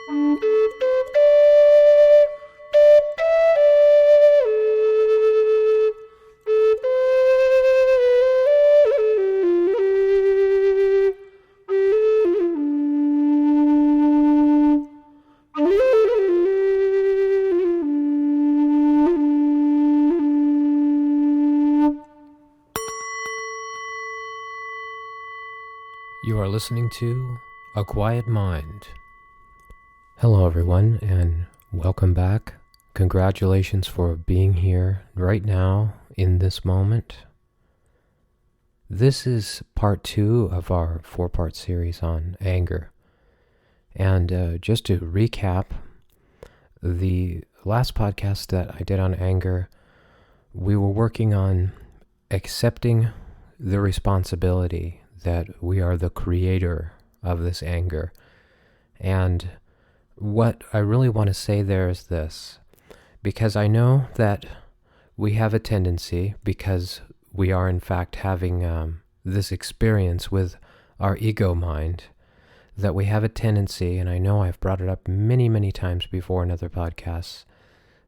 You are listening to A Quiet Mind. Hello everyone, and welcome back. Congratulations for being here right now in this moment. This is part 2 of our 4-part series on anger. And just to recap, the last podcast that I did on anger, we were working on accepting the responsibility that we are the creator of this anger. And what I really want to say there is this, because I know that we have a tendency, because we are in fact having this experience with our ego mind, that we have a tendency, and I know I've brought it up many, many times before in other podcasts,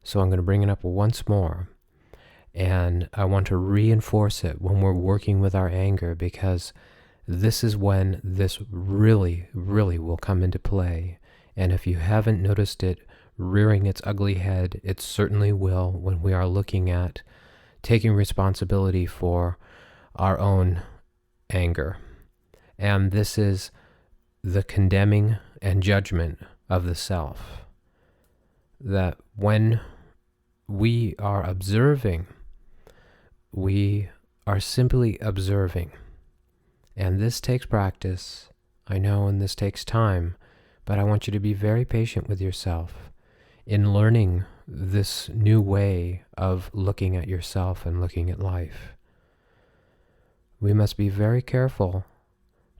so I'm going to bring it up once more. And I want to reinforce it when we're working with our anger, because this is when this really, really will come into play. And if you haven't noticed it rearing its ugly head, it certainly will when we are looking at taking responsibility for our own anger. And this is the condemning and judgment of the self. That when we are observing, we are simply observing. And this takes practice, I know, and this takes time, but I want you to be very patient with yourself in learning this new way of looking at yourself and looking at life. We must be very careful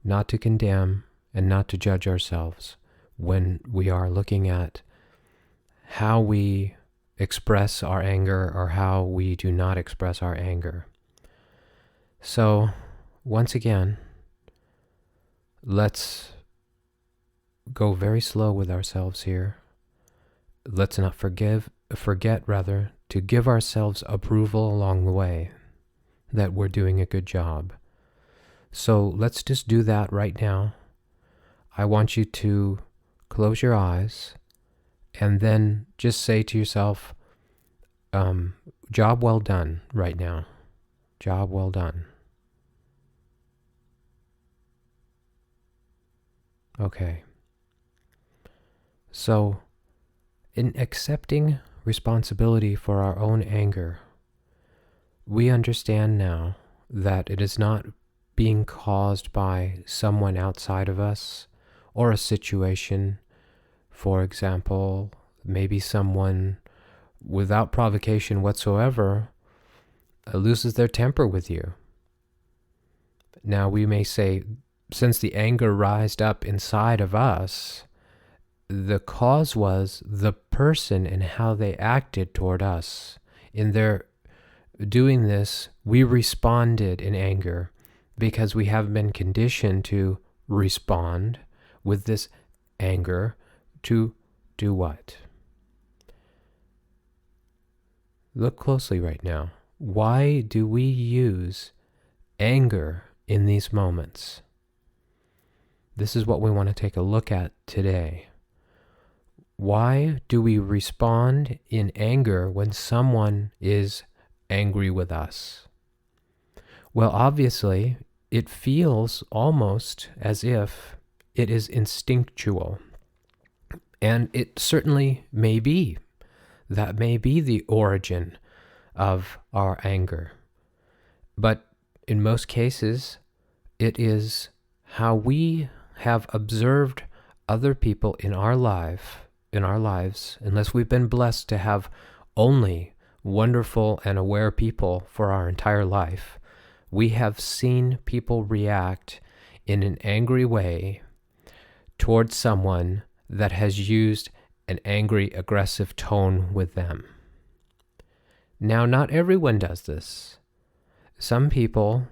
not to condemn and not to judge ourselves when we are looking at how we express our anger or how we do not express our anger. So, once again, let's go very slow with ourselves here. Let's not forget to give ourselves approval along the way that we're doing a good job. So let's just do that right now. I want you to close your eyes and then just say to yourself, job well done right now. Job well done. Okay. So, in accepting responsibility for our own anger, we understand now that it is not being caused by someone outside of us or a situation. For example, maybe someone without provocation whatsoever loses their temper with you. Now, we may say, since the anger rised up inside of us, the cause was the person and how they acted toward us. In their doing this, we responded in anger because we have been conditioned to respond with this anger to do what? Look closely right now. Why do we use anger in these moments? This is what we want to take a look at today. Why do we respond in anger when someone is angry with us? Well, obviously, it feels almost as if it is instinctual. And it certainly may be. That may be the origin of our anger. But in most cases, it is how we have observed other people in our lives, unless we've been blessed to have only wonderful and aware people for our entire life, we have seen people react in an angry way towards someone that has used an angry, aggressive tone with them. Now, not everyone does this. Some people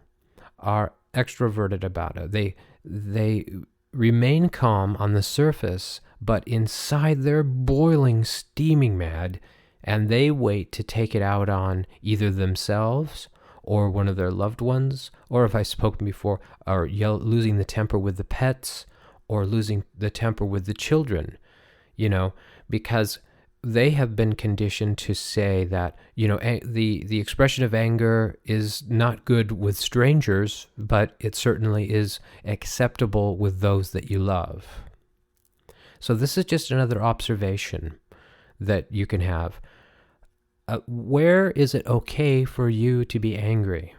are extroverted about it. They remain calm on the surface, but inside they're boiling, steaming mad, and they wait to take it out on either themselves or one of their loved ones, or if I've spoken before, or losing the temper with the pets, or losing the temper with the children, because they have been conditioned to say that, the expression of anger is not good with strangers, but it certainly is acceptable with those that you love. So this is just another observation that you can have. Where is it okay for you to be angry?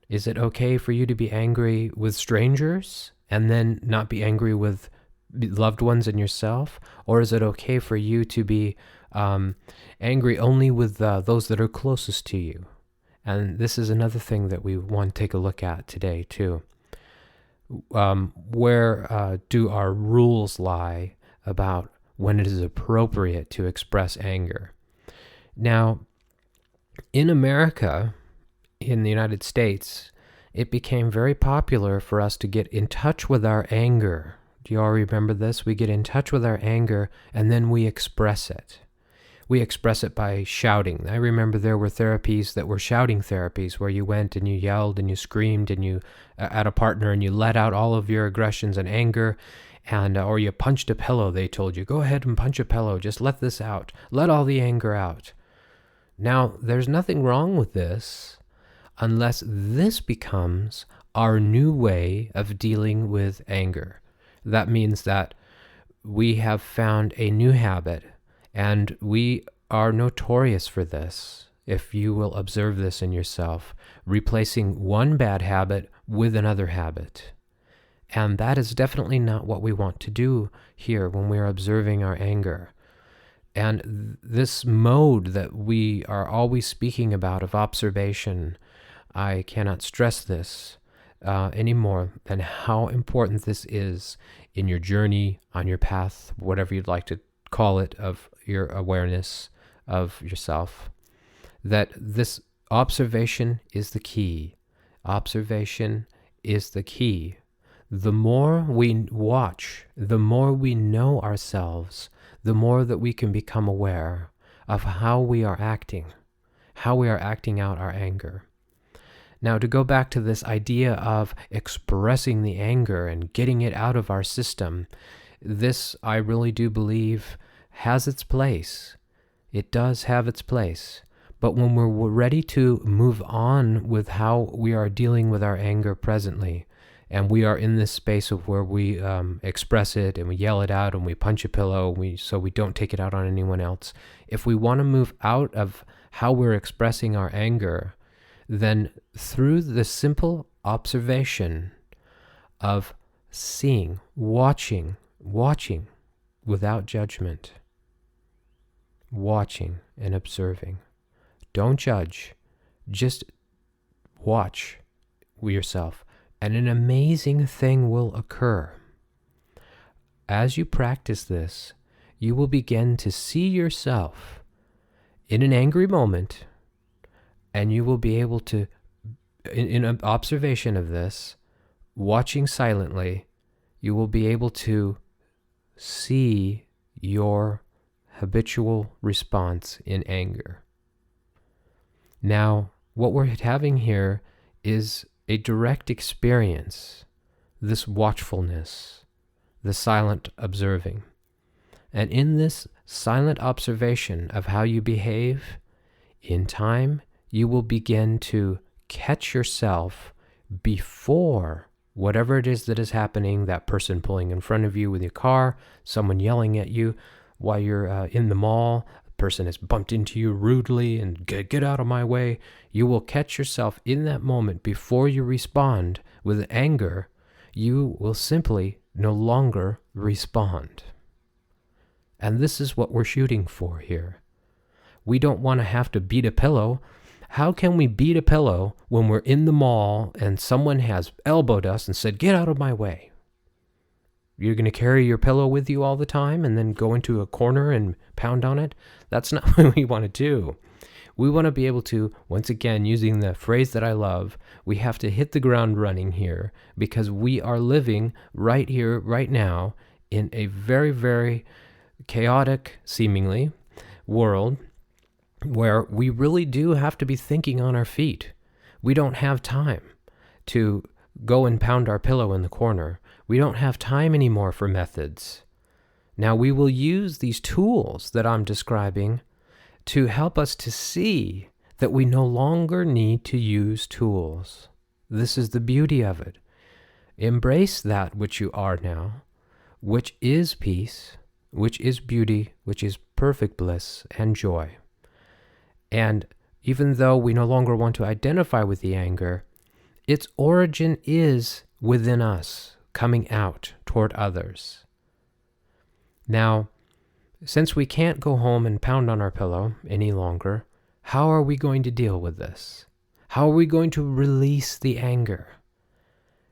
Is it okay for you to be angry with strangers and then not be angry with loved ones and yourself? Or is it okay for you to be angry only with those that are closest to you? And this is another thing that we want to take a look at today too. Where do our rules lie about when it is appropriate to express anger? Now, in America, in the United States, it became very popular for us to get in touch with our anger. Do you all remember this? We get in touch with our anger and then we express it. We express it by shouting. I remember there were therapies that were shouting therapies where you went and you yelled and you screamed and you at a partner and you let out all of your aggressions and anger, and or you punched a pillow. They told you, go ahead and punch a pillow. Just let this out. Let all the anger out. Now, there's nothing wrong with this unless this becomes our new way of dealing with anger. That means that we have found a new habit, and we are notorious for this, if you will observe this in yourself, replacing one bad habit with another habit. And that is definitely not what we want to do here when we are observing our anger. And this mode that we are always speaking about of observation, I cannot stress this any more than how important this is in your journey, on your path, whatever you'd like to call it, of your awareness of yourself. That this observation is the key. Observation is the key. The more we watch, the more we know ourselves, the more that we can become aware of how we are acting out our anger. Now, to go back to this idea of expressing the anger and getting it out of our system, this, I really do believe, has its place. It does have its place. But when we're ready to move on with how we are dealing with our anger presently, and we are in this space of where we express it and we yell it out and we punch a pillow so we don't take it out on anyone else. If we want to move out of how we're expressing our anger, then through the simple observation of seeing, watching without judgment, watching and observing. Don't judge, just watch yourself. And an amazing thing will occur. As you practice this, you will begin to see yourself in an angry moment, and you will be able to, in an observation of this, watching silently, you will be able to see your habitual response in anger. Now, what we're having here is a direct experience, this watchfulness, the silent observing. And in this silent observation of how you behave, in time, you will begin to catch yourself before whatever it is that is happening, that person pulling in front of you with your car, someone yelling at you while you're in the mall, person has bumped into you rudely and get out of my way. You will catch yourself in that moment before you respond with anger. You will simply no longer respond. And this is what we're shooting for here. We don't want to have to beat a pillow. How can we beat a pillow when we're in the mall and someone has elbowed us and said, get out of my way? You're going to carry your pillow with you all the time and then go into a corner and pound on it? That's not what we want to do. We want to be able to, once again, using the phrase that I love, we have to hit the ground running here because we are living right here, right now, in a very, very chaotic, seemingly, world where we really do have to be thinking on our feet. We don't have time to go and pound our pillow in the corner. We don't have time anymore for methods. Now we will use these tools that I'm describing to help us to see that we no longer need to use tools. This is the beauty of it. Embrace that which you are now, which is peace, which is beauty, which is perfect bliss and joy. And even though we no longer want to identify with the anger, its origin is within us, coming out toward others. Now, since we can't go home and pound on our pillow any longer, how are we going to deal with this? How are we going to release the anger?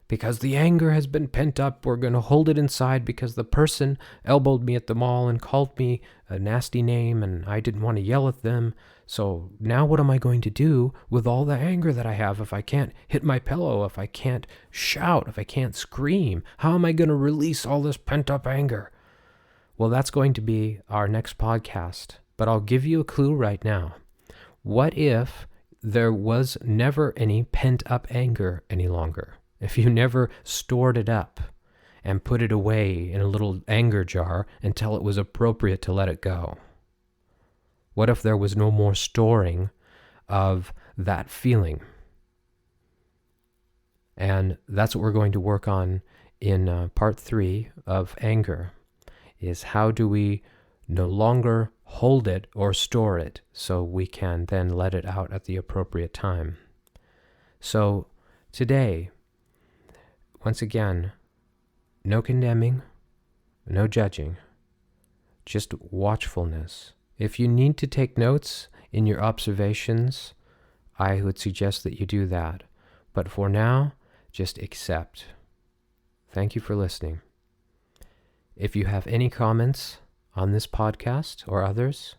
Because the anger has been pent up, we're going to hold it inside because the person elbowed me at the mall and called me a nasty name and I didn't want to yell at them. So now what am I going to do with all the anger that I have if I can't hit my pillow, if I can't shout, if I can't scream? How am I going to release all this pent up anger? Well, that's going to be our next podcast, but I'll give you a clue right now. What if there was never any pent up anger any longer? If you never stored it up and put it away in a little anger jar until it was appropriate to let it go? What if there was no more storing of that feeling? And that's what we're going to work on in part 3 of anger, is how do we no longer hold it or store it so we can then let it out at the appropriate time. So today, once again, no condemning, no judging, just watchfulness. If you need to take notes in your observations, I would suggest that you do that. But for now, just accept. Thank you for listening. If you have any comments on this podcast or others,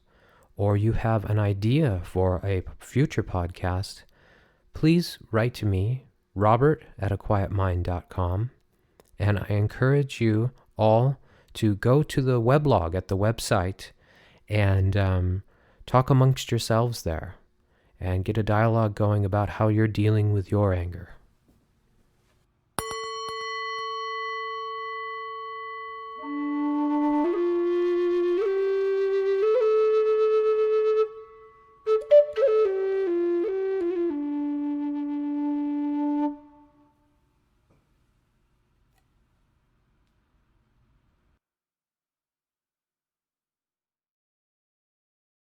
or you have an idea for a future podcast, please write to me, robert@aquietmind.com, and I encourage you all to go to the weblog at the website and talk amongst yourselves there and get a dialogue going about how you're dealing with your anger.